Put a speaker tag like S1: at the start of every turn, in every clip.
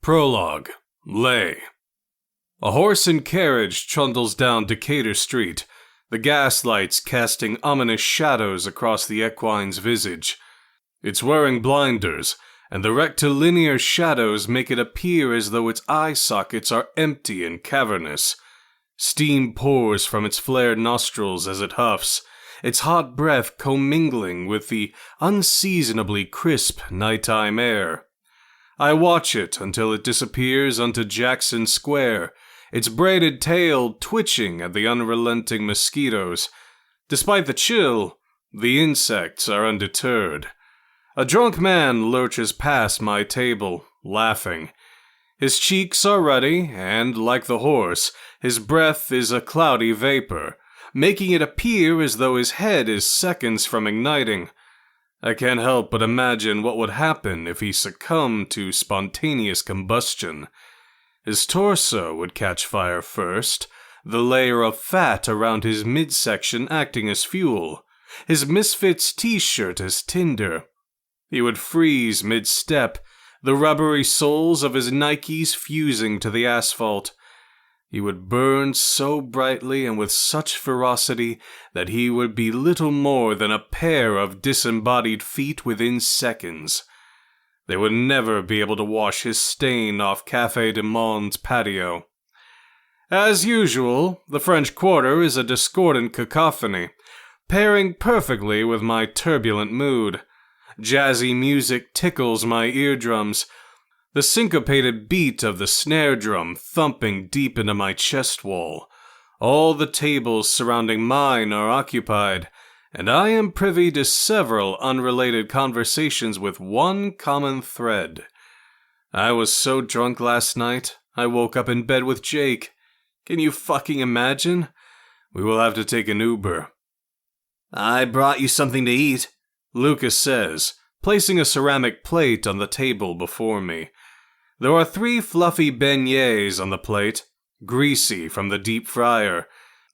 S1: Prologue. Lay. A horse and carriage trundles down Decatur Street, the gaslights casting ominous shadows across the equine's visage. It's wearing blinders, and the rectilinear shadows make it appear as though its eye sockets are empty and cavernous. Steam pours from its flared nostrils as it huffs, its hot breath commingling with the unseasonably crisp nighttime air. I watch it until it disappears onto Jackson Square, its braided tail twitching at the unrelenting mosquitoes. Despite the chill, the insects are undeterred. A drunk man lurches past my table, laughing. His cheeks are ruddy, and, like the horse, his breath is a cloudy vapor, making it appear as though his head is seconds from igniting. I can't help but imagine what would happen if he succumbed to spontaneous combustion. His torso would catch fire first, the layer of fat around his midsection acting as fuel, his Misfits t-shirt as tinder. He would freeze mid-step, the rubbery soles of his Nikes fusing to the asphalt. He would burn so brightly and with such ferocity that he would be little more than a pair of disembodied feet within seconds. They would never be able to wash his stain off Café du Monde's patio. As usual, the French Quarter is a discordant cacophony, pairing perfectly with my turbulent mood. Jazzy music tickles my eardrums, the syncopated beat of the snare drum thumping deep into my chest wall. All the tables surrounding mine are occupied, and I am privy to several unrelated conversations with one common thread. I was so drunk last night, I woke up in bed with Jake. Can you fucking imagine? We will have to take an Uber.
S2: I brought you something to eat,
S1: Lucas says, placing a ceramic plate on the table before me. There are 3 fluffy beignets on the plate, greasy from the deep fryer.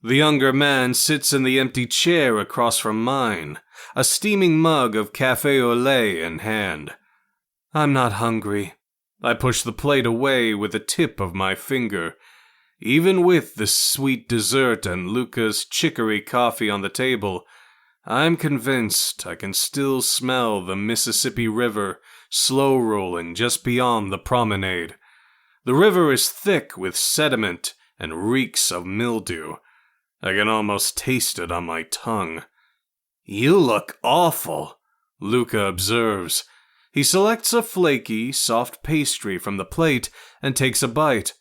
S1: The younger man sits in the empty chair across from mine, a steaming mug of café au lait in hand. I'm not hungry. I push the plate away with the tip of my finger. Even with the sweet dessert and Luca's chicory coffee on the table, I'm convinced I can still smell the Mississippi River slow-rolling just beyond the promenade. The river is thick with sediment and reeks of mildew. I can almost taste it on my tongue.
S2: You look awful,
S1: Luca observes. He selects a flaky, soft pastry from the plate and takes a bite.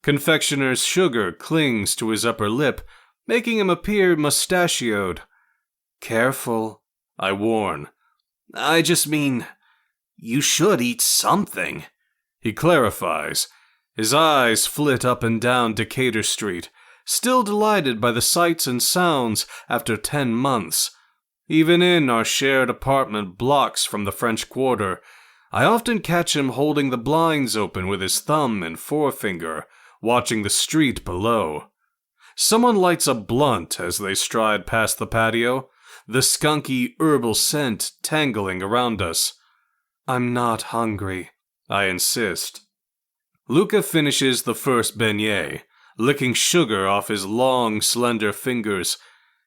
S1: Confectioner's sugar clings to his upper lip, making him appear mustachioed. Careful, I warn.
S2: I just mean, you should eat something,
S1: he clarifies. His eyes flit up and down Decatur Street, still delighted by the sights and sounds after 10 months. Even in our shared apartment blocks from the French Quarter, I often catch him holding the blinds open with his thumb and forefinger, watching the street below. Someone lights a blunt as they stride past the patio, the skunky herbal scent tangling around us. I'm not hungry, I insist. Luca finishes the first beignet, licking sugar off his long, slender fingers.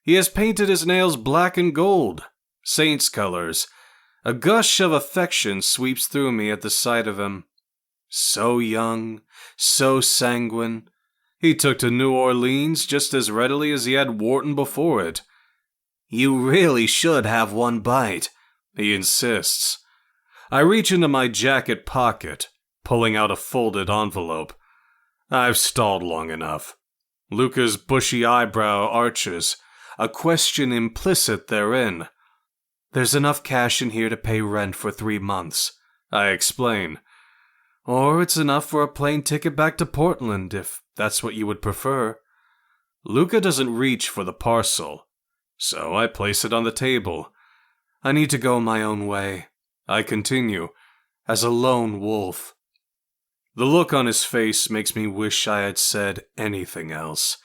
S1: He has painted his nails black and gold, saint's colors. A gush of affection sweeps through me at the sight of him. So young, so sanguine. He took to New Orleans just as readily as he had Wharton before it.
S2: You really should have one bite,
S1: he insists. I reach into my jacket pocket, pulling out a folded envelope. I've stalled long enough. Luca's bushy eyebrow arches, a question implicit therein. There's enough cash in here to pay rent for 3 months, I explain. Or it's enough for a plane ticket back to Portland, if that's what you would prefer. Luca doesn't reach for the parcel, so I place it on the table. I need to go my own way, I continue, as a lone wolf. The look on his face makes me wish I had said anything else.